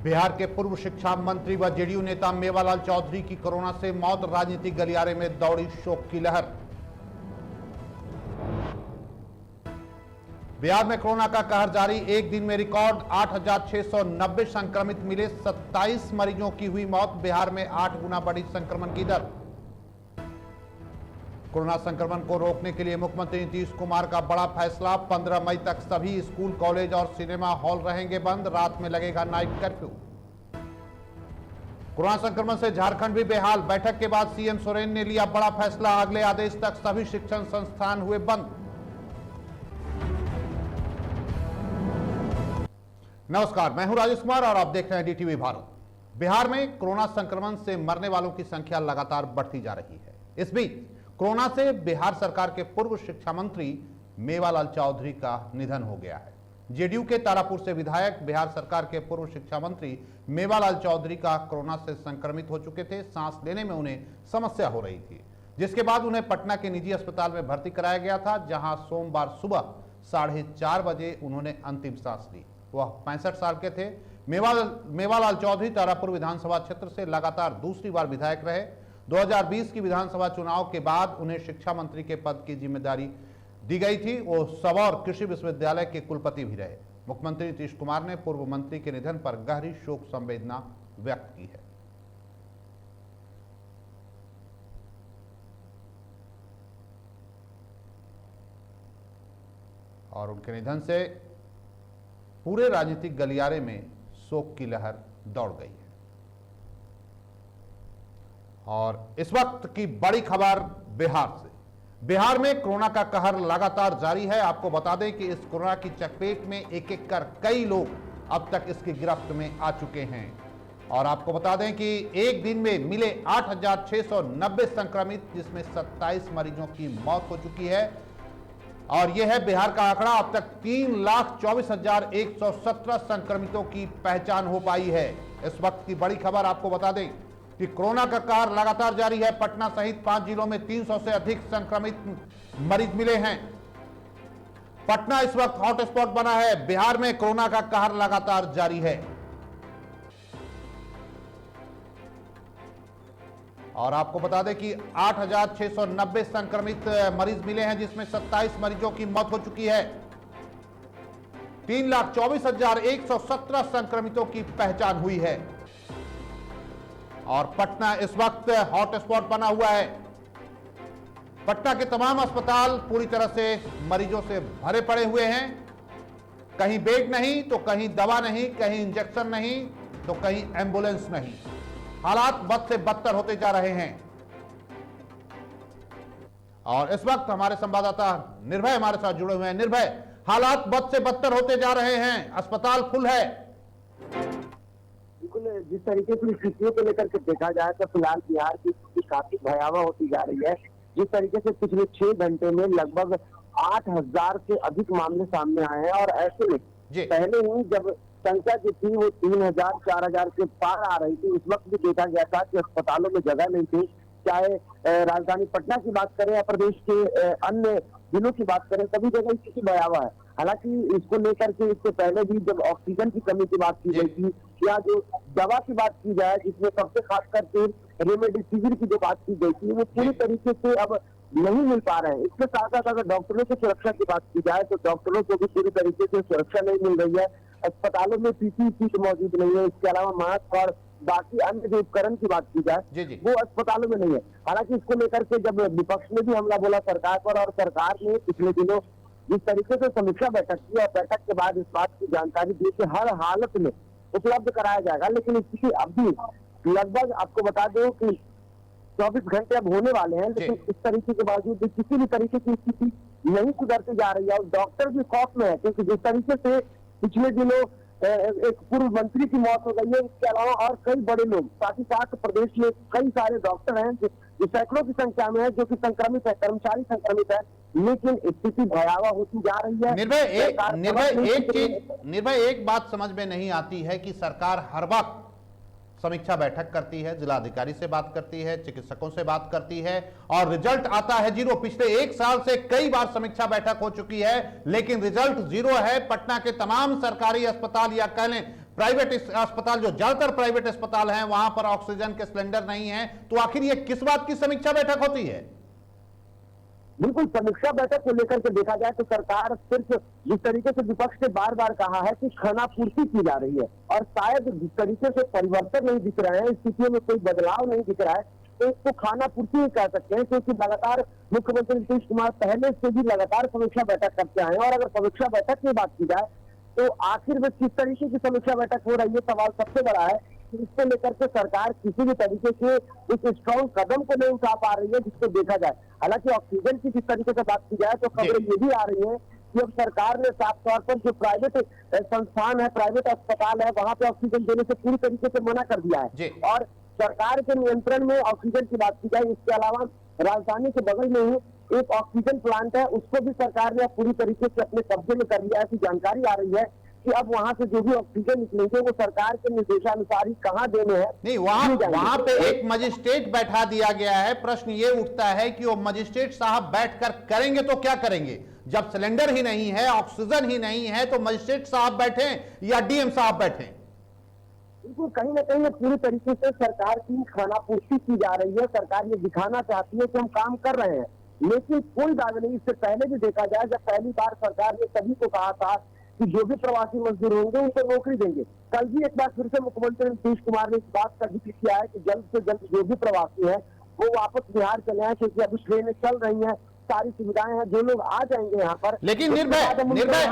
बिहार के पूर्व शिक्षा मंत्री व जेडीयू नेता मेवालाल चौधरी की कोरोना से मौत, राजनीतिक गलियारे में दौड़ी शोक की लहर। बिहार में कोरोना का कहर जारी, एक दिन में रिकॉर्ड 8,690 संक्रमित मिले, 27 मरीजों की हुई मौत। बिहार में 8 गुना बढ़ी संक्रमण की दर। कोरोना संक्रमण को रोकने के लिए मुख्यमंत्री नीतीश कुमार का बड़ा फैसला, 15 मई तक सभी स्कूल, कॉलेज और सिनेमा हॉल रहेंगे बंद, रात में लगेगा नाइट कर्फ्यू। कोरोना संक्रमण से झारखंड भी बेहाल, बैठक के बाद सीएम सोरेन ने लिया बड़ा फैसला, अगले आदेश तक सभी शिक्षण संस्थान हुए बंद। नमस्कार, मैं हूं राजेश कुमार और आप देख रहे हैं डीटीवी भारत। बिहार में कोरोना संक्रमण से मरने वालों की संख्या लगातार बढ़ती जा रही है। इस बीच कोरोना से बिहार सरकार के पूर्व शिक्षा मंत्री मेवालाल चौधरी का निधन हो गया है। जेडीयू के तारापुर से विधायक बिहार सरकार के पूर्व शिक्षा मंत्री मेवालाल चौधरी का कोरोना से संक्रमित हो चुके थे। सांस लेने में उन्हें समस्या हो रही थी, जिसके बाद उन्हें पटना के निजी अस्पताल में भर्ती कराया गया था, जहां सोमवार सुबह 4:30 बजे उन्होंने अंतिम सांस ली। वह 65 साल के थे। मेवालाल चौधरी तारापुर विधानसभा क्षेत्र से लगातार दूसरी बार विधायक रहे। 2020 की विधानसभा चुनाव के बाद उन्हें शिक्षा मंत्री के पद की जिम्मेदारी दी गई थी। वो सबौर कृषि विश्वविद्यालय के कुलपति भी रहे। मुख्यमंत्री नीतीश कुमार ने पूर्व मंत्री के निधन पर गहरी शोक संवेदना व्यक्त की है। और उनके निधन से पूरे राजनीतिक गलियारे में शोक की लहर दौड़ गई है। और इस वक्त की बड़ी खबर बिहार से। बिहार में कोरोना का कहर लगातार जारी है। आपको बता दें कि इस कोरोना की चपेट में एक एक कर कई लोग अब तक इसकी गिरफ्त में आ चुके हैं। और आपको बता दें कि एक दिन में मिले 8,690 संक्रमित, जिसमें 27 मरीजों की मौत हो चुकी है। और यह है बिहार का आंकड़ा। अब तक 3,24,117 संक्रमितों की पहचान हो पाई है। इस वक्त की बड़ी खबर आपको बता दें कि कोरोना का कहर लगातार जारी है। पटना सहित 5 जिलों में 300 से अधिक संक्रमित मरीज मिले हैं। पटना इस वक्त हॉटस्पॉट बना है। बिहार में कोरोना का कहर लगातार जारी है। और आपको बता दें कि 8,690 संक्रमित मरीज मिले हैं, जिसमें 27 मरीजों की मौत हो चुकी है। 3,24,117 संक्रमितों की पहचान हुई है। और पटना इस वक्त हॉटस्पॉट बना हुआ है। पटना के तमाम अस्पताल पूरी तरह से मरीजों से भरे पड़े हुए हैं। कहीं बेड नहीं तो कहीं दवा नहीं, कहीं इंजेक्शन नहीं तो कहीं एम्बुलेंस नहीं। हालात बद से बदतर होते जा रहे हैं। और इस वक्त हमारे संवाददाता निर्भय हमारे साथ जुड़े हुए हैं। निर्भय, हालात बद से बदतर होते जा रहे हैं, अस्पताल फुल है। बिल्कुल, जिस तरीके से स्थितियों को लेकर के देखा जाए तो फिलहाल बिहार की स्थिति काफी भयावह होती जा रही है। जिस तरीके से पिछले 6 घंटे में लगभग 8,000 से अधिक मामले सामने आए हैं। और ऐसे में पहले ही जब संख्या जो थी वो 3,000 4,000 के पार आ रही थी, उस वक्त भी देखा गया था कि अस्पतालों में जगह नहीं थी। चाहे राजधानी पटना की बात करें या प्रदेश के अन्य जिलों की बात करें, सभी जगह स्थिति भयावह है। हालांकि इसको लेकर के इससे पहले भी जब ऑक्सीजन की कमी की बात की गई थी या जो दवा की बात की जाए, जिसमें सबसे खास करके रेमडेसिविर की जो बात की गई थी, वो पूरी तरीके से अब नहीं मिल पा रहे हैं। इसके साथ साथ अगर डॉक्टरों की सुरक्षा की बात की जाए तो डॉक्टरों को भी पूरी तरीके से सुरक्षा नहीं मिल रही है। अस्पतालों में पीपीई किट मौजूद नहीं है। इसके अलावा मास्क और बाकी अन्य जो उपकरण की बात की जाए वो अस्पतालों में नहीं है। हालांकि इसको लेकर के जब विपक्ष ने भी हमला बोला सरकार पर, और सरकार ने पिछले दिनों जिस तरीके से समीक्षा बैठक की और बैठक के बाद इस बात की जानकारी दी कि हर हालत में उपलब्ध कराया जाएगा, लेकिन इसकी अवधि लगभग आपको बता दो कि 24 घंटे अब होने वाले हैं, लेकिन इस तरीके के बावजूद किसी भी तरीके की स्थिति नहीं सुधरती जा रही है। और डॉक्टर भी खौफ में है, क्योंकि जिस तरीके से पिछले दिनों एक पूर्व मंत्री की मौत हो गई है, इसके अलावा और कई बड़े लोग, साथ ही साथ प्रदेश में कई सारे डॉक्टर हैं जो सैकड़ों की संख्या में है जो कि संक्रमित है, कर्मचारी संक्रमित है, लेकिन स्थिति भयावह होती जा रही है। निर्भय एक बात समझ में नहीं आती है कि सरकार हर वक्त समीक्षा बैठक करती है, जिलाधिकारी से बात करती है, चिकित्सकों से बात करती है और रिजल्ट आता है जीरो। पिछले 1 साल से कई बार समीक्षा बैठक हो चुकी है लेकिन रिजल्ट जीरो है। पटना के तमाम सरकारी अस्पताल या कह लें प्राइवेट अस्पताल, जो ज्यादातर प्राइवेट अस्पताल हैं, वहां पर ऑक्सीजन के सिलेंडर नहीं है, तो आखिर ये किस बात की समीक्षा बैठक होती है? बिल्कुल, समीक्षा बैठक को लेकर के देखा जाए तो सरकार सिर्फ जिस तरीके से विपक्ष ने बार बार कहा है कि खानापूर्ति की जा रही है और शायद जिस तरीके से परिवर्तन नहीं दिख रहे हैं, स्थितियों में कोई बदलाव नहीं दिख रहा है, तो इसको खानापूर्ति ही कह सकते हैं, क्योंकि लगातार मुख्यमंत्री नीतीश कुमार पहले से भी लगातार समीक्षा बैठक करते आए हैं। और अगर समीक्षा बैठक की बात की जाए तो आखिर में किस तरीके की समीक्षा बैठक हो रही है, सवाल सबसे बड़ा है। इसको लेकर के सरकार किसी भी तरीके से एक स्ट्रॉन्ग कदम को नहीं उठा पा रही है जिसको देखा जाए। हालांकि ऑक्सीजन की जिस तरीके से बात की जाए तो खबरें ये भी आ रही है कि अब सरकार ने साफ तौर पर जो प्राइवेट संस्थान है, प्राइवेट अस्पताल है, वहां पे ऑक्सीजन देने से पूरी तरीके से मना कर दिया है। और सरकार के नियंत्रण में ऑक्सीजन की बात की जाए, इसके अलावा राजधानी के बगल में ही एक ऑक्सीजन प्लांट है, उसको भी सरकार ने पूरी तरीके से अपने कब्जे में कर लिया है। ऐसी जानकारी आ रही है कि अब वहां से जो भी ऑक्सीजन निकलेंगे वो सरकार के निर्देशानुसार ही कहां देने हैं। नहीं, वहां पे एक मजिस्ट्रेट बैठा दिया गया है। प्रश्न ये उठता है कि वो मजिस्ट्रेट साहब बैठकर करेंगे तो क्या करेंगे? जब सिलेंडर ही नहीं है, ऑक्सीजन ही नहीं है, तो मजिस्ट्रेट साहब बैठे या डीएम साहब बैठे? बिल्कुल, कहीं ना कहीं पूरी तरीके से सरकार की खानापूर्ति की जा रही है। सरकार ये दिखाना चाहती है कि हम काम कर रहे हैं, लेकिन कोई दावा नहीं। इससे पहले भी देखा जाए, जब पहली बार सरकार ने सभी को कहा था कि जो भी प्रवासी मजदूर होंगे उनको नौकरी देंगे, कल भी एक बार फिर से मुख्यमंत्री नीतीश कुमार ने इस बात का जिक्र किया है कि जल्द से जल्द जो भी प्रवासी है वो वापस बिहार चले आए, क्योंकि अभी ट्रेनें चल रही हैं, सारी सुविधाएं हैं, जो लोग आ जाएंगे यहाँ पर। लेकिन निर्भय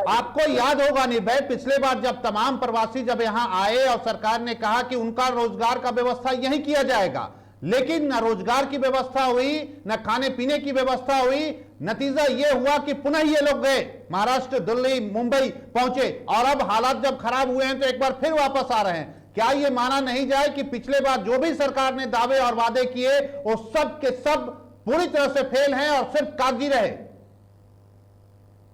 आपको याद होगा निर्भय, पिछले बार जब तमाम प्रवासी जब यहाँ आए और सरकार ने कहा कि उनका रोजगार का व्यवस्था यही किया जाएगा, लेकिन न रोजगार की व्यवस्था हुई, न खाने पीने की व्यवस्था हुई। नतीजा यह हुआ कि पुनः ये लोग गए महाराष्ट्र, दिल्ली, मुंबई पहुंचे, और अब हालात जब खराब हुए हैं तो एक बार फिर वापस आ रहे हैं। क्या ये माना नहीं जाए कि पिछले बार जो भी सरकार ने दावे और वादे किए वो सब के सब पूरी तरह से फेल हैं और सिर्फ कागजी रहे?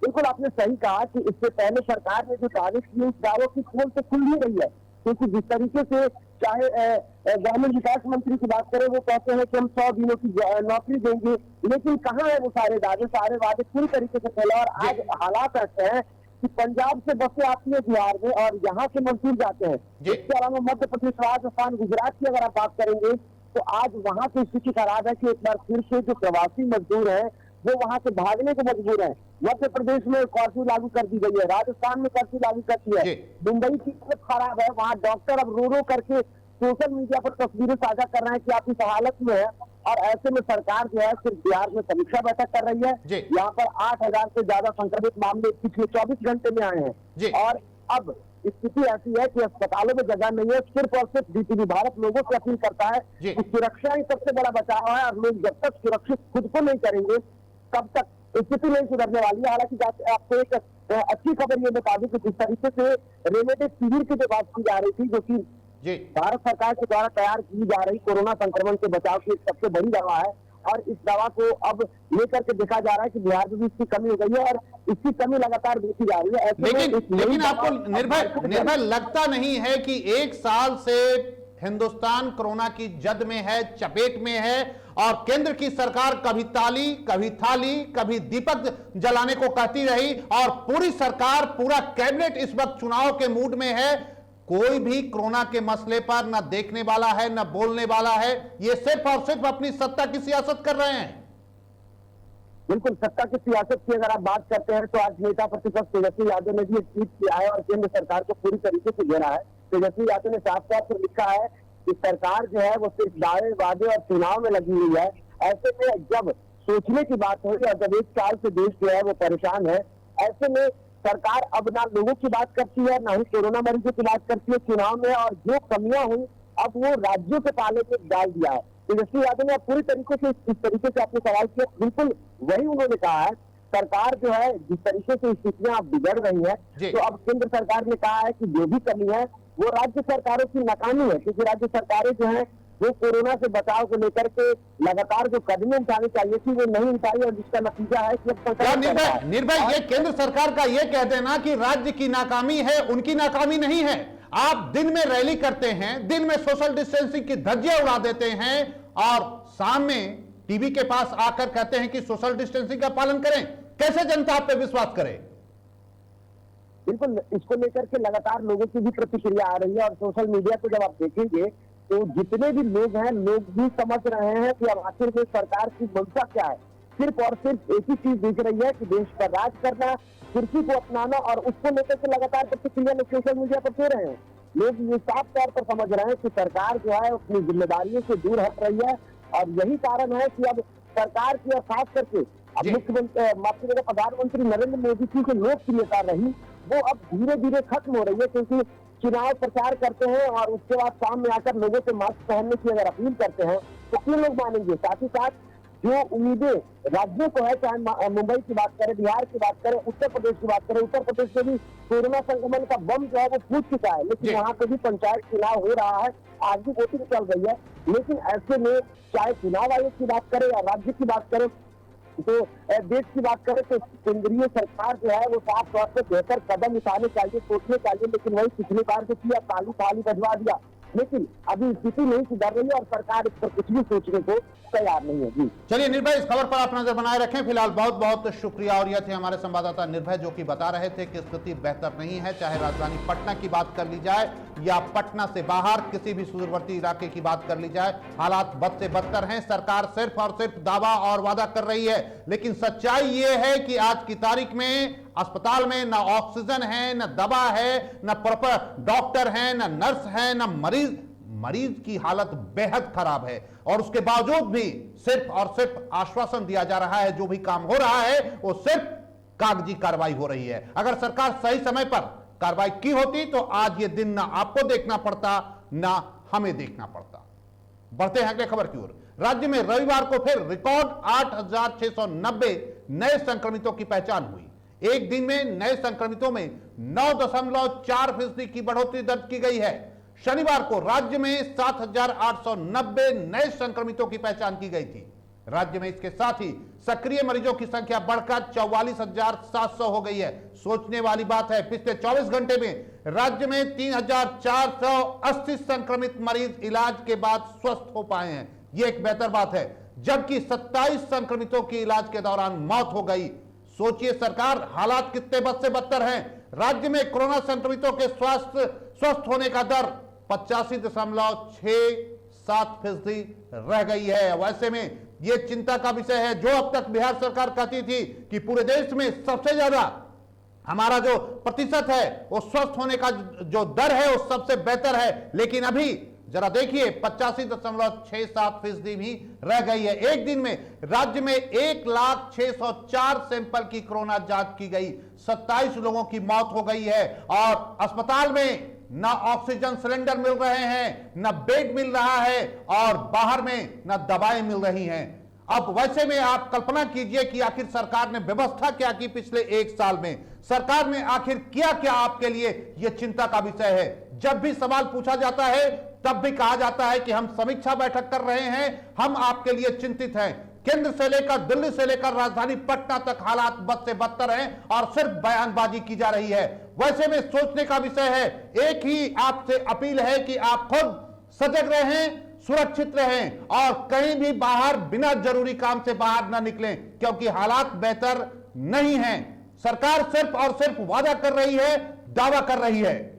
बिल्कुल, आपने सही कहा कि इससे पहले सरकार ने जो दावे किए उस दावों की खोल तो खुल नहीं रही है, क्योंकि जिस तरीके से चाहे ग्रामीण विकास मंत्री की बात करें, वो कहते हैं कि हम 100 दिनों की नौकरी देंगे, लेकिन कहाँ है वो सारे दावे, सारे वादे पूरी तरीके से फैला। और आज हालात ऐसे हैं कि पंजाब से बसें आती है बिहार में और यहाँ से मजदूर जाते हैं। इसके अलावा मध्य प्रदेश, राजस्थान, गुजरात की अगर आप बात करेंगे तो आज वहाँ की स्थिति खराब है कि एक बार फिर से जो प्रवासी मजदूर हैं वो वहाँ से भागने को मजबूर है। मध्य प्रदेश में कर्फ्यू लागू कर दी गई है, राजस्थान में कर्फ्यू लागू कर दी है, मुंबई की हालत खराब है, वहाँ डॉक्टर अब रो रो करके सोशल मीडिया पर तस्वीरें साझा कर रहे हैं कि आप इस हालत में है। और ऐसे में सरकार जो है सिर्फ बिहार में समीक्षा बैठक कर रही है। यहाँ पर 8,000 से ज्यादा संक्रमित मामले पिछले 24 घंटे में आए हैं और अब स्थिति ऐसी है कि अस्पतालों में जगह नहीं है। सिर्फ और सिर्फ डीटीवी भारत लोगों से अपील करता है कि सुरक्षा ही सबसे बड़ा बचाव है और लोग जब तक सुरक्षित खुद को नहीं करेंगे तब तक स्थिति नहीं सुधरने वाली है। हालांकि आपको एक अच्छी खबर ये बता दूं कि जिस तरीके से रेमडेसिविर की जो बात की जा रही थी, जो कि भारत सरकार के द्वारा तैयार की जा रही कोरोना संक्रमण के बचाव की सबसे बड़ी दवा है, और इस दवा को अब लेकर के देखा जा रहा है कि बिहार में भी इसकी कमी हो गई है और इसकी कमी लगातार देखी जा रही है। लेकिन आपको निर्भय लगता नहीं है कि एक साल से हिंदुस्तान कोरोना की जद में है, चपेट में है, और केंद्र की सरकार कभी ताली, कभी थाली, कभी दीपक जलाने को कहती रही, और पूरी सरकार, पूरा कैबिनेट इस वक्त चुनाव के मूड में है। कोई भी कोरोना के मसले पर न देखने वाला है, न बोलने वाला है। ये सिर्फ और सिर्फ अपनी सत्ता की सियासत कर रहे हैं। बिल्कुल, सत्ता की सियासत की अगर आप बात करते हैं तो आज नेता प्रतिपक्ष तेजस्वी यादव ने भी एक ट्वीट किया है और केंद्र सरकार को पूरी तरीके से घेरा है। तेजस्वी यादव ने साफ तौर पर लिखा है कि सरकार जो है वो सिर्फ दावे, वादे और चुनाव में लगी हुई है। ऐसे में जब सोचने की बात हुई और जब एक साल से देश जो है वो परेशान है, ऐसे में सरकार अब ना लोगों की बात करती है, ना ही कोरोना मरीजों की बात करती है चुनाव में, और जो कमियां हुई अब वो राज्यों के पाले में डाल दिया है। तेजस्वी यादव ने पूरी तरीके से इस तरीके से आपने सवाल किया, बिल्कुल वही उन्होंने कहा है। सरकार जो है जिस तरीके से स्थितियां अब बिगड़ रही है, तो अब केंद्र सरकार ने कहा है कि जो भी कमी है वो राज्य सरकारों की नाकामी है, क्योंकि राज्य सरकारें जो है वो कोरोना से बचाव को लेकर के लगातार जो कदमें उठानी चाहिए थी वो नहीं उठाई, और जिसका नतीजा है कि अब निर्भय ये केंद्र सरकार का ये कह देना कि राज्य की नाकामी है, उनकी नाकामी नहीं है। आप दिन में रैली करते हैं, दिन में सोशल डिस्टेंसिंग की धज्जियां उड़ा देते हैं, और सामने टीवी के पास आकर कहते हैं कि सोशल डिस्टेंसिंग का पालन करें। कैसे जनता आप पे विश्वास करे? बिल्कुल इसको लेकर के लगातार लोगों की भी प्रतिक्रिया आ रही है और सोशल मीडिया को जब आप देखेंगे तो जितने भी लोग हैं, लोग भी समझ रहे हैं कि अब आखिर में सरकार की मंशा क्या है। सिर्फ और सिर्फ एक ही चीज दिख रही है कि देश का राज करना, कुर्सी को अपनाना, और उसको लेकर के लगातार प्रतिक्रिया लोग सोशल मीडिया पर दे रहे हैं। लोग ये साफ तौर पर समझ रहे हैं कि सरकार जो है अपनी जिम्मेदारियों से दूर हट रही है, और यही कारण है कि अब सरकार की और खास करके अब मुख्यमंत्री माफ कीजिएगा प्रधानमंत्री नरेंद्र मोदी की जो लोकप्रियता रही वो अब धीरे धीरे खत्म हो रही है, क्योंकि चुनाव प्रचार करते हैं और उसके बाद सामने आकर लोगों से मास्क पहनने की अगर अपील करते हैं तो क्यों लोग मानेंगे। साथ ही साथ जो उम्मीदें राज्यों को है, चाहे मुंबई की बात करें, बिहार की बात करें, उत्तर प्रदेश की बात करें, उत्तर प्रदेश में भी कोरोना संक्रमण का बम जो है वो फूट चुका है, लेकिन वहां पे भी पंचायत चुनाव हो रहा है, आज भी वोटिंग चल रही है। लेकिन ऐसे में चाहे चुनाव आयोग की बात करें या राज्य की बात करें, तो देश की बात करें तो केंद्रीय सरकार जो है वो साफ तौर पर बेहतर कदम उठाने चाहिए, सोचने चाहिए, लेकिन वही पिछली बार जो किया ताली बजवा दिया। लेकिन अभी स्थिति नहीं सुधर रही है और सरकार इस पर कुछ भी सोचने को तैयार नहीं है। जी चलिए निर्भय, इस खबर पर आप नजर बनाए रखें। फिलहाल बहुत बहुत शुक्रिया। और यह थे हमारे संवाददाता निर्भय जो कि बता रहे थे कि स्थिति बेहतर नहीं है, चाहे राजधानी पटना की बात कर ली जाए या पटना से बाहर किसी भी सुदूरवर्ती इलाके की बात कर ली जाए, हालात बद से बदतर हैं। सरकार सिर्फ और सिर्फ दावा और वादा कर रही है, लेकिन सच्चाई यह है कि आज की तारीख में अस्पताल में न ऑक्सीजन है, न दवा है, न प्रॉपर डॉक्टर है, न नर्स है, न मरीज की हालत बेहद खराब है। और उसके बावजूद भी सिर्फ और सिर्फ आश्वासन दिया जा रहा है, जो भी काम हो रहा है वो सिर्फ कागजी कार्रवाई हो रही है। अगर सरकार सही समय पर कार्रवाई की होती तो आज ये दिन ना आपको देखना पड़ता ना हमें देखना पड़ता। बढ़ते हैं अगले खबर की ओर। राज्य में रविवार को फिर रिकॉर्ड 8,690 नए संक्रमितों की पहचान हुई। एक दिन में नए संक्रमितों में 9.4% की बढ़ोतरी दर्ज की गई है। शनिवार को राज्य में 7,890 नए संक्रमितों की पहचान की गई थी। राज्य में इसके साथ ही सक्रिय मरीजों की संख्या बढ़कर 44,700 हो गई है। सोचने वाली बात है, पिछले 24 घंटे में राज्य में 3,480 संक्रमित मरीज इलाज के बाद स्वस्थ हो पाए हैं। यह एक बेहतर बात है, जबकि 27 संक्रमितों की इलाज के दौरान मौत हो गई। सोचिए सरकार, हालात कितने बद से बदतर हैं। राज्य में कोरोना संक्रमितों के स्वस्थ होने का दर 85.67% रह गई है। वैसे में यह चिंता का विषय है। जो अब तक बिहार सरकार कहती थी कि पूरे देश में सबसे ज्यादा हमारा जो प्रतिशत है वो स्वस्थ होने का जो दर है वो सबसे बेहतर है, लेकिन अभी जरा देखिए 85.67% भी रह गई है। एक दिन में राज्य में 1,06,004 सैंपल की कोरोना जांच की गई, 27 लोगों की मौत हो गई है और अस्पताल में न ऑक्सीजन सिलेंडर मिल रहे हैं, न बेड मिल रहा है और बाहर में न दवाएं मिल रही हैं। अब वैसे में आप कल्पना कीजिए कि आखिर सरकार ने व्यवस्था क्या की पिछले एक साल में, सरकार ने आखिर किया क्या आपके लिए, यह चिंता का विषय है। जब भी सवाल पूछा जाता है तब भी कहा जाता है कि हम समीक्षा बैठक कर रहे हैं, हम आपके लिए चिंतित हैं। केंद्र से लेकर दिल्ली से लेकर राजधानी पटना तक हालात बद से बदतर हैं और सिर्फ बयानबाजी की जा रही है। वैसे में सोचने का विषय है, एक ही आपसे अपील है कि आप खुद सजग रहें, सुरक्षित रहें और कहीं भी बाहर बिना जरूरी काम से बाहर ना निकलें, क्योंकि हालात बेहतर नहीं हैं। सरकार सिर्फ और सिर्फ वादा कर रही है, दावा कर रही है।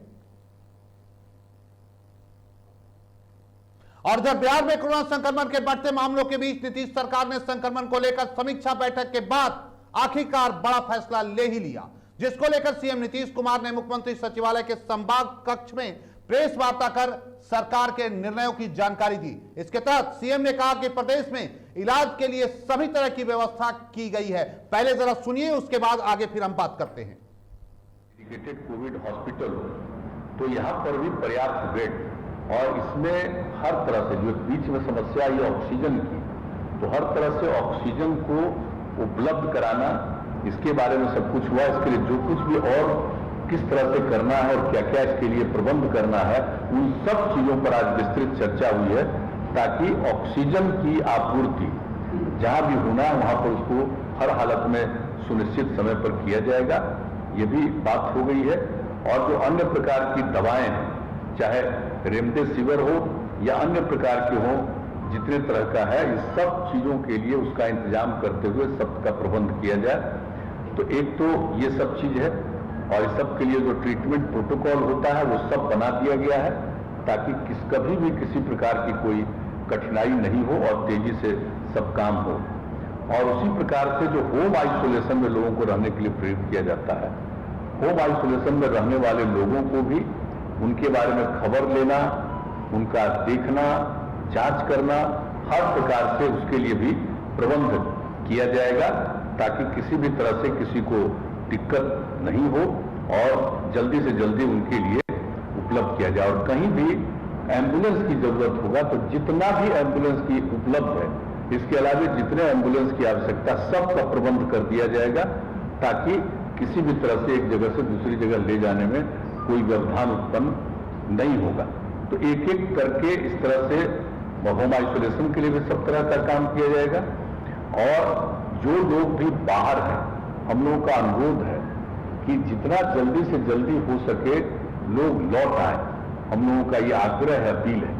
और जब बिहार में कोरोना संक्रमण के बढ़ते मामलों के बीच नीतीश सरकार ने संक्रमण को लेकर समीक्षा बैठक के बाद आखिरकार बड़ा फैसला ले ही लिया, जिसको लेकर सीएम नीतीश कुमार ने मुख्यमंत्री सचिवालय के संवाद कक्ष में प्रेस वार्ता कर सरकार के निर्णयों की जानकारी दी। इसके तहत सीएम ने कहा कि प्रदेश में इलाज के लिए सभी तरह की व्यवस्था की गई है। पहले जरा सुनिए, उसके बाद आगे फिर हम बात करते हैं। डेडिकेटेड कोविड हॉस्पिटल, तो यहाँ पर भी पर्याप्त बेड और इसमें हर तरह से जो बीच में समस्या आई ऑक्सीजन की, तो हर तरह से ऑक्सीजन को उपलब्ध कराना, इसके बारे में सब कुछ हुआ। इसके लिए जो कुछ भी और किस तरह से करना है और क्या क्या इसके लिए प्रबंध करना है, उन सब चीजों पर आज विस्तृत चर्चा हुई है, ताकि ऑक्सीजन की आपूर्ति जहां भी होना है वहां पर उसको हर हालत में सुनिश्चित समय पर किया जाएगा, ये भी बात हो गई है। और जो अन्य प्रकार की दवाएं हैं, चाहे रेमडेसिविर हो या अन्य प्रकार के हो, जितने तरह का है, इस सब चीजों के लिए उसका इंतजाम करते हुए सबका प्रबंध किया जाए। तो एक तो ये सब चीज है। और इस सब के लिए जो ट्रीटमेंट प्रोटोकॉल होता है वो सब बना दिया गया है, ताकि कभी भी किसी प्रकार की कोई कठिनाई नहीं हो और तेजी से सब काम हो। और उसी प्रकार से जो होम आइसोलेशन में लोगों को रहने के लिए प्रेरित किया जाता है, होम आइसोलेशन में रहने वाले लोगों को भी उनके बारे में खबर लेना, उनका देखना, जांच करना, हर प्रकार से उसके लिए भी प्रबंध किया जाएगा, ताकि किसी भी तरह से किसी को दिक्कत नहीं हो और जल्दी से जल्दी उनके लिए उपलब्ध किया जाए। और कहीं भी एम्बुलेंस की जरूरत होगा तो जितना भी एम्बुलेंस की उपलब्ध है, इसके अलावा जितने एम्बुलेंस की आवश्यकता, सबका प्रबंध कर दिया जाएगा, ताकि किसी भी तरह से एक जगह से दूसरी जगह ले जाने में कोई व्यवधान उत्पन्न नहीं होगा। तो एक एक करके इस तरह से होम आइसोलेशन के लिए भी सब तरह का काम किया जाएगा। और जो लोग भी बाहर हैं, हम लोगों का अनुरोध है कि जितना जल्दी से जल्दी हो सके लोग लौट आए। हम लोगों का ये आग्रह है, अपील है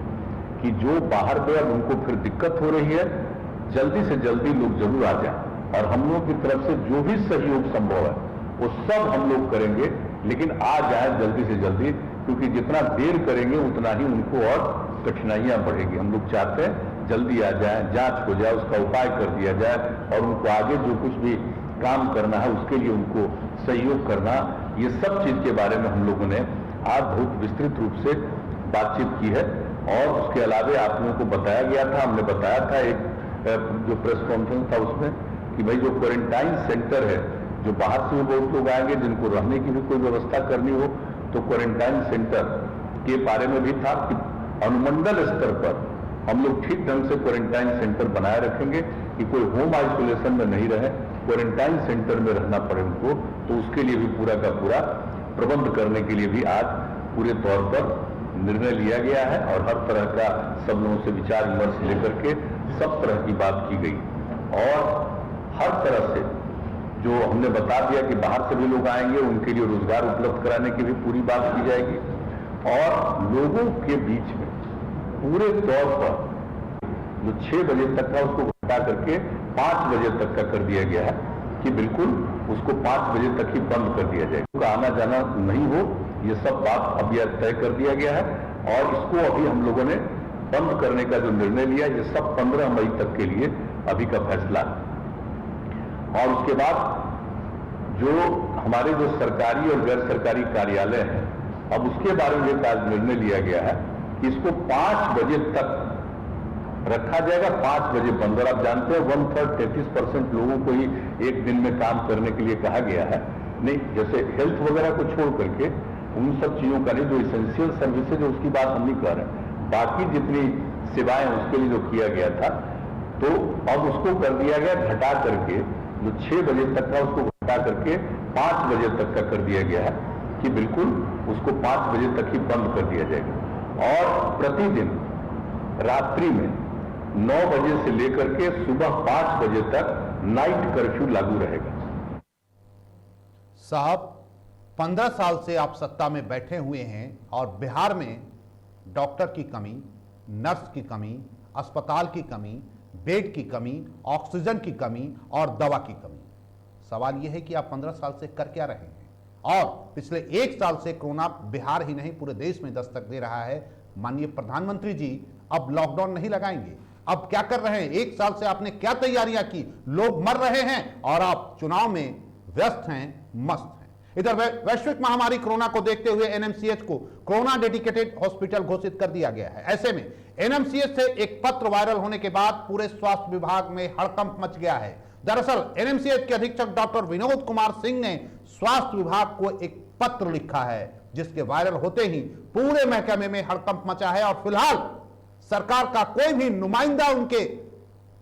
कि जो बाहर गए अब उनको फिर दिक्कत हो रही है, जल्दी से जल्दी लोग जरूर आ जाए। और हम लोगों की तरफ से जो भी सहयोग संभव है वो सब हम लोग करेंगे, लेकिन आ जाए जल्दी से जल्दी, क्योंकि जितना देर करेंगे उतना ही उनको और कठिनाइयां बढ़ेगी। हम लोग चाहते हैं जल्दी आ जाए, जांच हो जाए, उसका उपाय कर दिया जाए और उनको आगे जो कुछ भी काम करना है उसके लिए उनको सहयोग करना। ये सब चीज के बारे में हम लोगों ने आज बहुत विस्तृत रूप से बातचीत की है। और उसके अलावा आप लोगों को बताया गया था, हमने बताया था एक जो प्रेस कॉन्फ्रेंस था उसमें, कि भाई जो क्वारंटाइन सेंटर है, जो बाहर से भी बहुत लोग आएंगे जिनको रहने की भी कोई व्यवस्था करनी हो, तो क्वारंटाइन सेंटर के बारे में भी था कि अनुमंडल स्तर पर हम लोग ठीक ढंग से क्वारंटाइन सेंटर बनाए रखेंगे कि कोई होम आइसोलेशन में नहीं रहे, क्वारंटाइन सेंटर में रहना पड़े उनको। तो उसके लिए भी पूरा का पूरा प्रबंध करने के लिए भी आज पूरे तौर पर निर्णय लिया गया है और हर तरह का सब लोगों से विचार विमर्श लेकर के सब तरह की बात की गई। और हर तरह से जो हमने बता दिया कि बाहर से भी लोग आएंगे, उनके लिए रोजगार उपलब्ध कराने की भी पूरी बात की जाएगी। और लोगों के बीच में पूरे तौर पर जो 6 बजे तक का उसको घटा करके 5 बजे तक का कर दिया गया है कि बिल्कुल उसको 5 बजे तक ही बंद कर दिया जाएगा, उसका आना जाना नहीं हो। ये सब बात अब यह तय कर दिया गया है और इसको अभी हम लोगों ने बंद करने का जो निर्णय लिया, ये सब 15 मई तक के लिए अभी का फैसला है। और उसके बाद जो हमारे जो सरकारी और गैर सरकारी कार्यालय हैं, अब उसके बारे में एक आज निर्णय लिया गया है कि इसको 5 बजे तक रखा जाएगा, 5 बजे बंद। और आप जानते हैं 1/3 33% लोगों को ही एक दिन में काम करने के लिए कहा गया है। नहीं, जैसे हेल्थ वगैरह को छोड़ करके उन सब चीजों का नहीं, जो इसेंशियल सर्विसेज है उसकी बात हम नहीं कर रहे हैं, बाकी जितनी सेवाएं उसके लिए जो किया गया था, तो अब उसको कर दिया गया घटा करके, जो 6 बजे तक का उसको घटा करके 5 बजे तक का कर दिया गया है कि बिल्कुल उसको 5 बजे तक ही बंद कर दिया जाएगा। और प्रतिदिन रात्रि में 9 बजे से लेकर के सुबह 5 बजे तक नाइट कर्फ्यू लागू रहेगा। साहब, 15 साल से आप सत्ता में बैठे हुए हैं और बिहार में डॉक्टर की कमी, नर्स की कमी, अस्पताल की कमी, बेड की कमी, ऑक्सीजन की कमी और दवा की कमी। सवाल यह है कि आप 15 साल से कर क्या रहे हैं? और पिछले 1 साल से कोरोना बिहार ही नहीं पूरे देश में दस्तक दे रहा है। माननीय प्रधानमंत्री जी अब लॉकडाउन नहीं लगाएंगे, अब क्या कर रहे हैं? 1 साल से आपने क्या तैयारियां की? लोग मर रहे हैं और आप चुनाव में व्यस्त हैं, मस्त हैं। इधर वैश्विक महामारी कोरोना को देखते हुए एनएमसीएच को कोरोना डेडिकेटेड हॉस्पिटल घोषित कर दिया गया है। ऐसे में एनएमसीएच से एक पत्र वायरल होने के बाद पूरे स्वास्थ्य विभाग में हड़कंप मच गया है। दरअसल एनएमसीएच के अधीक्षक डॉक्टर विनोद कुमार सिंह ने स्वास्थ्य विभाग को एक पत्र लिखा है, जिसके वायरल होते ही पूरे महकमे में हड़कंप मचा है और फिलहाल सरकार का कोई भी नुमाइंदा उनके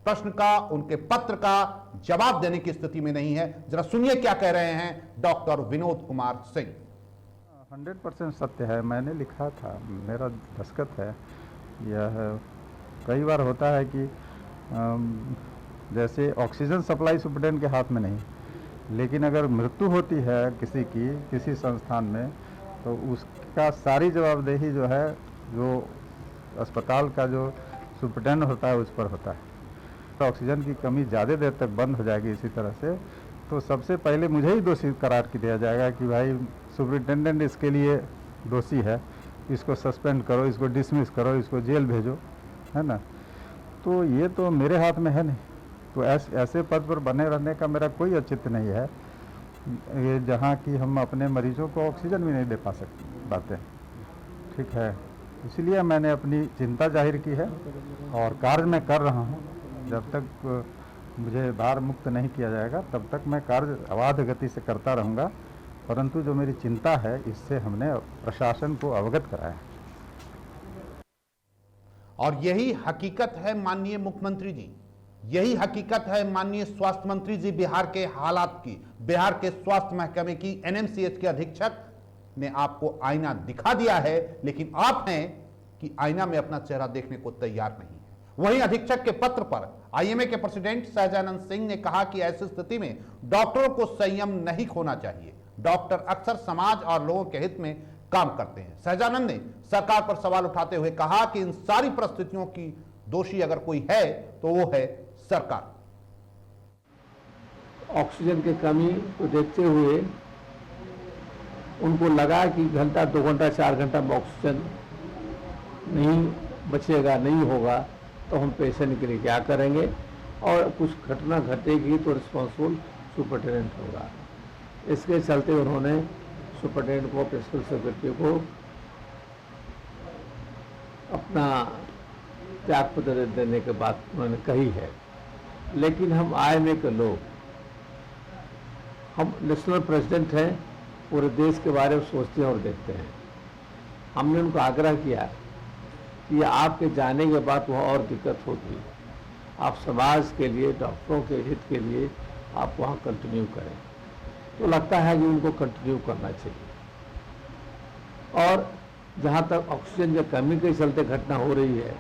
प्रश्न का, उनके पत्र का जवाब देने की स्थिति में नहीं है। जरा सुनिए क्या कह रहे हैं डॉक्टर विनोद कुमार सिंह। 100% सत्य है, मैंने लिखा था, मेरा दस्तखत है। यह कई बार होता है कि जैसे ऑक्सीजन सप्लाई सुप्रीटेंडेंट के हाथ में नहीं, लेकिन अगर मृत्यु होती है किसी की किसी संस्थान में, तो उसका सारी जवाबदेही जो है, जो अस्पताल का जो सुप्रीटेंडेंट होता है उस पर होता है। तो ऑक्सीजन की कमी ज़्यादा देर तक बंद हो जाएगी इसी तरह से, तो सबसे पहले मुझे ही दोषी करार दिया जाएगा कि भाई सुपरिटेंडेंट इसके लिए दोषी है, इसको सस्पेंड करो, इसको डिसमिस करो, इसको जेल भेजो, है ना। तो ये तो मेरे हाथ में है नहीं। तो ऐसे पद पर बने रहने का मेरा कोई औचित्य नहीं है, ये जहाँ की हम अपने मरीजों को ऑक्सीजन भी नहीं दे पाते। ठीक है, इसलिए मैंने अपनी चिंता जाहिर की है और कार्य मैं कर रहा हूँ। जब तक मुझे भार मुक्त नहीं किया जाएगा तब तक मैं कार्य अबाध गति से करता रहूँगा, परंतु जो मेरी चिंता है इससे हमने प्रशासन को अवगत कराया। और यही हकीकत है माननीय मुख्यमंत्री जी, यही हकीकत है माननीय स्वास्थ्य मंत्री जी बिहार के हालात की। बिहार के स्वास्थ्य महकमे की एनएमसीएच के अधीक्षक ने आपको आईना दिखा दिया है, लेकिन आप हैं कि आईना में अपना चेहरा देखने को तैयार नहीं है। वहीं अधीक्षक के पत्र पर आईएमए के प्रेसिडेंट सहजानंद सिंह ने कहा कि ऐसी स्थिति में डॉक्टरों को संयम नहीं खोना चाहिए। डॉक्टर अक्सर समाज और लोगों के हित में काम करते हैं। सहजानंद ने सरकार पर सवाल उठाते हुए कहा कि इन सारी परिस्थितियों की दोषी अगर कोई है तो वो है सरकार। ऑक्सीजन की कमी को देखते हुए उनको लगा कि घंटा 2 घंटा 4 घंटा में ऑक्सीजन नहीं बचेगा, नहीं होगा, तो हम पेशेंट के लिए क्या करेंगे, और कुछ घटना घटेगी तो रिस्पॉन्सिबल सुपरिटेंडेंट होगा। इसके चलते उन्होंने सुपरिटेंडेंट को, प्रिंसिपल सेक्रेटरी को अपना त्यागपत्र देने के बाद उन्होंने कही है। लेकिन हम आईएमए के लोग, हम नेशनल प्रेसिडेंट हैं, पूरे देश के बारे में सोचते हैं और देखते हैं। हमने उनको आग्रह किया कि आपके जाने के बाद वहाँ और दिक्कत होगी, आप समाज के लिए, डॉक्टरों के हित के लिए आप वहाँ कंटिन्यू करें। तो लगता है कि उनको कंटिन्यू करना चाहिए। और जहाँ तक ऑक्सीजन की कमी के चलते घटना हो रही है,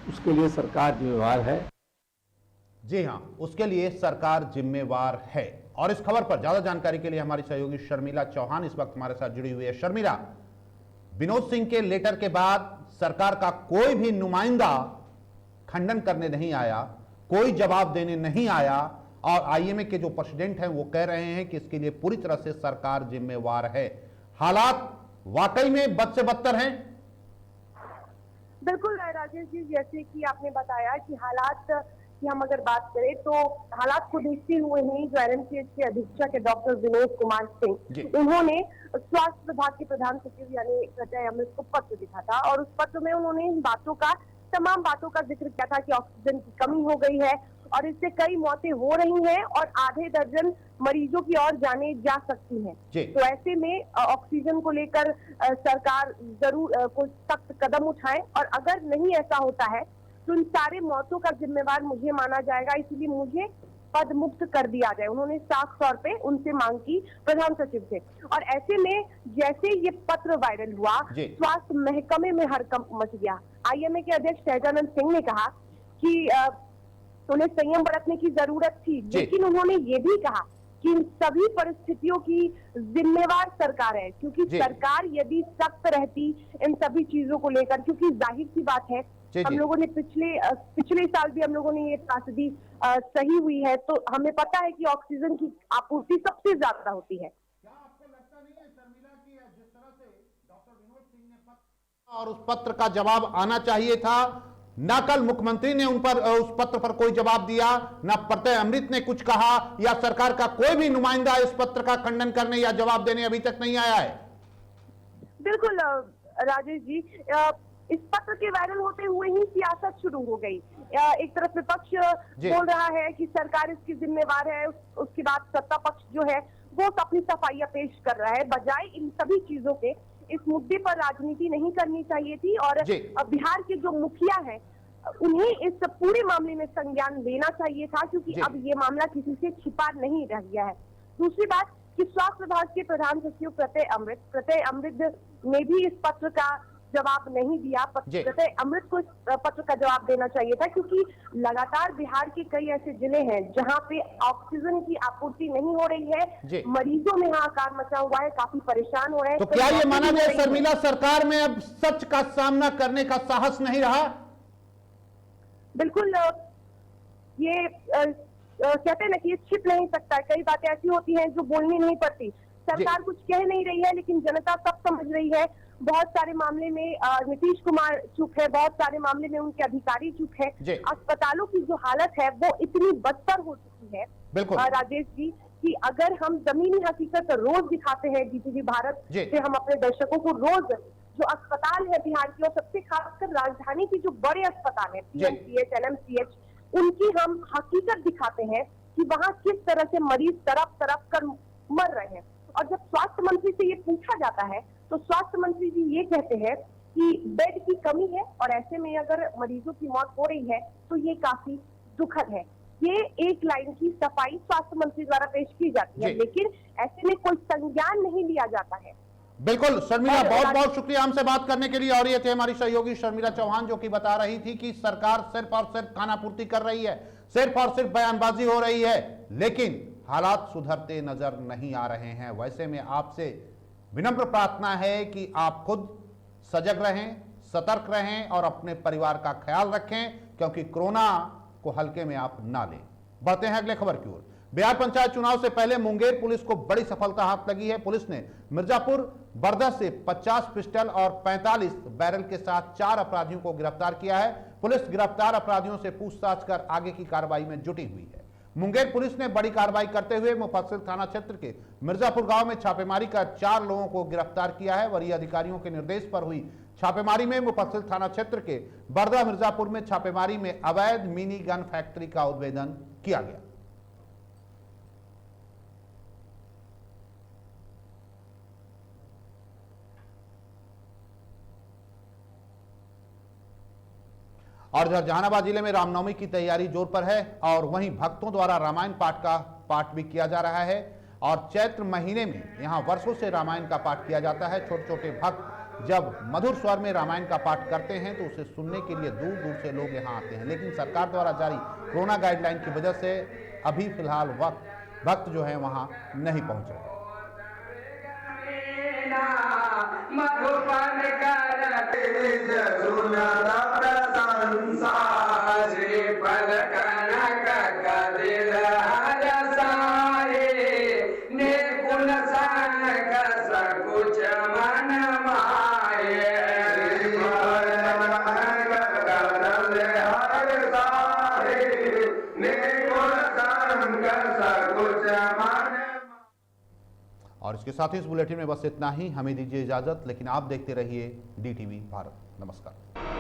उसके लिए सरकार जिम्मेवार है। जी हां, उसके लिए सरकार जिम्मेवार है। और इस खबर पर ज्यादा जानकारी के लिए हमारी सहयोगी शर्मिला चौहान इस वक्त हमारे साथ जुड़ी हुई है। शर्मिला, विनोद सिंह के लेटर के बाद सरकार का कोई भी नुमाइंदा खंडन करने नहीं आया, कोई जवाब देने नहीं आया, और आईएमए के जो प्रेसिडेंट हैं वो कह रहे हैं कि इसके लिए पूरी तरह से सरकार जिम्मेवार है। हालात वाकई में बद से बदतर हैं। बिल्कुल राजेश जी, जैसे कि आपने बताया कि हालात की हम अगर बात करें तो हालात को देखते हुए ही जो एनएमसीएच के अधीक्षक है डॉक्टर विनोद कुमार सिंह, उन्होंने स्वास्थ्य विभाग के प्रधान सचिव यानी प्रत्यय अमृत को पत्र लिखा था, और उस पत्र में उन्होंने इन तमाम बातों का जिक्र किया था कि ऑक्सीजन की कमी हो गई है और इससे कई मौतें हो रही हैं और आधे दर्जन मरीजों की और जाने जा सकती हैं। तो ऐसे में ऑक्सीजन को लेकर सरकार जरूर कोई सख्त कदम उठाए, और अगर नहीं ऐसा होता है तो इन सारे मौतों का जिम्मेवार मुझे माना जाएगा, इसलिए मुझे पद मुक्त कर दिया जाए। उन्होंने साफ तौर पे उनसे मांग की प्रधान सचिव से। और ऐसे में जैसे ये पत्र वायरल हुआ, स्वास्थ्य महकमे में हड़कंप मच गया। आईएमए के अध्यक्ष सहजानंद सिंह ने कहा कि उन्हें संयम बरतने की जरूरत थी, लेकिन उन्होंने ये भी कहा कि इन सभी परिस्थितियों की जिम्मेवार सरकार है, क्योंकि सरकार यदि सख्त रहती इन सभी चीजों को लेकर, क्योंकि जाहिर सी बात है हम लोगों ने पिछले साल भी हम लोगों ने ये त्रासदी सही हुई है, तो हमें पता है कि ऑक्सीजन की आपूर्ति सबसे ज्यादा होती है। क्या आपको लगता नहीं है शर्मिला कि जिस तरह से डॉक्टर विनोद सिंह ने पत्र और उस पत्र का जवाब आना चाहिए था, ना कल मुख्यमंत्री ने उन पर उस पत्र पर कोई जवाब दिया, ना प्रत्यय अमृत ने कुछ कहा, या सरकार का कोई भी नुमाइंदा इस पत्र का खंडन करने या जवाब देने अभी तक नहीं आया है? बिल्कुल राजेश जी, इस पत्र के वायरल होते हुए ही सियासत शुरू हो गई। एक तरफ विपक्ष बोल रहा है कि सरकार इसकी जिम्मेवार है, उसके बाद सत्ता पक्ष जो है वो अपनी सफाइयां पेश कर रहा है। बजाय इन सभी चीजों के इस मुद्दे पर राजनीति नहीं करनी चाहिए थी, और बिहार के जो मुखिया हैं उन्हें इस पूरे मामले में संज्ञान लेना चाहिए था, क्योंकि अब ये मामला किसी से छिपा नहीं रह गया है। दूसरी बात कि स्वास्थ्य विभाग के प्रधान सचिव प्रत्यय अमृत ने भी इस पत्र का जवाब नहीं दिया। प्रत्यय अमृत को पत्र का जवाब देना चाहिए था, क्योंकि लगातार बिहार के कई ऐसे जिले हैं जहां पे ऑक्सीजन की आपूर्ति नहीं हो रही है, मरीजों में हाहाकार मचा हुआ है, काफी परेशान हो रहे हैं। तो क्या ये माना जाए शर्मिला, सरकार में अब सच का सामना करने का साहस नहीं रहा? बिल्कुल, ये कहते हैं ना कि ये छिप नहीं सकता है। कई बातें ऐसी होती हैं जो बोलनी नहीं पड़ती। सरकार कुछ कह नहीं रही है, लेकिन जनता सब समझ रही है। बहुत सारे मामले में नीतीश कुमार चुप है, बहुत सारे मामले में उनके अधिकारी चुप है। अस्पतालों की जो हालत है वो इतनी बदतर हो चुकी है राजेश जी, कि अगर हम जमीनी हकीकत रोज दिखाते हैं डीटीवी भारत से, हम अपने दर्शकों को रोज जो अस्पताल है बिहार की, और सबसे खासकर राजधानी की जो बड़े अस्पताल है पीएमसीएच, एनएमसीएच, उनकी हम हकीकत दिखाते हैं कि वहाँ किस तरह से मरीज तरफ तरफ कर मर रहे हैं। और जब स्वास्थ्य मंत्री से ये पूछा जाता है तो स्वास्थ्य मंत्री जी ये कहते हैं कि बेड की कमी है, और ऐसे में अगर मरीजों की मौत हो रही है तो ये काफी दुखद है। ये एक लाइन की सफाई स्वास्थ्य मंत्री द्वारा पेश की जाती है, लेकिन ऐसे में कोई संज्ञान नहीं लिया जाता है। बिल्कुल शर्मिला, बहुत बहुत शुक्रिया हमसे बात करने के लिए। और ये थे हमारी सहयोगी शर्मिला चौहान, जो कि बता रही थी कि सरकार सिर्फ और सिर्फ खानापूर्ति कर रही है, सिर्फ और सिर्फ बयानबाजी हो रही है, लेकिन हालात सुधरते नजर नहीं आ रहे हैं। वैसे में आपसे विनम्र प्रार्थना है कि आप खुद सजग रहें, सतर्क रहें और अपने परिवार का ख्याल रखें, क्योंकि कोरोना को हल्के में आप ना लें। बढ़ते हैं अगले खबर की ओर। बिहार पंचायत चुनाव से पहले मुंगेर पुलिस को बड़ी सफलता हाथ लगी है। पुलिस ने मिर्जापुर बरदह से 50 पिस्टल और 45 बैरल के साथ 4 अपराधियों को गिरफ्तार किया है। पुलिस गिरफ्तार अपराधियों से पूछताछ कर आगे की कार्रवाई में जुटी हुई है। मुंगेर पुलिस ने बड़ी कार्रवाई करते हुए मुफस्सिल थाना क्षेत्र के मिर्जापुर गांव में छापेमारी कर 4 लोगों को गिरफ्तार किया है। वरीय अधिकारियों के निर्देश पर हुई छापेमारी में मुफस्सिल थाना क्षेत्र के बरदह मिर्जापुर में छापेमारी में अवैध मिनी गन फैक्ट्री का उद्भेदन किया गया। और इधर जहानाबाद जिले में रामनवमी की तैयारी जोर पर है, और वहीं भक्तों द्वारा रामायण पाठ भी किया जा रहा है। और चैत्र महीने में यहां वर्षों से रामायण का पाठ किया जाता है। छोटे छोटे भक्त जब मधुर स्वर में रामायण का पाठ करते हैं तो उसे सुनने के लिए दूर दूर से लोग यहां आते हैं, लेकिन सरकार द्वारा जारी कोरोना गाइडलाइन की वजह से अभी फिलहाल भक्त जो है वहां नहीं पहुंच रहे। और इसके साथ ही इस बुलेटिन में बस इतना ही। हमें दीजिए इजाजत, लेकिन आप देखते रहिए डीटीवी भारत। नमस्कार।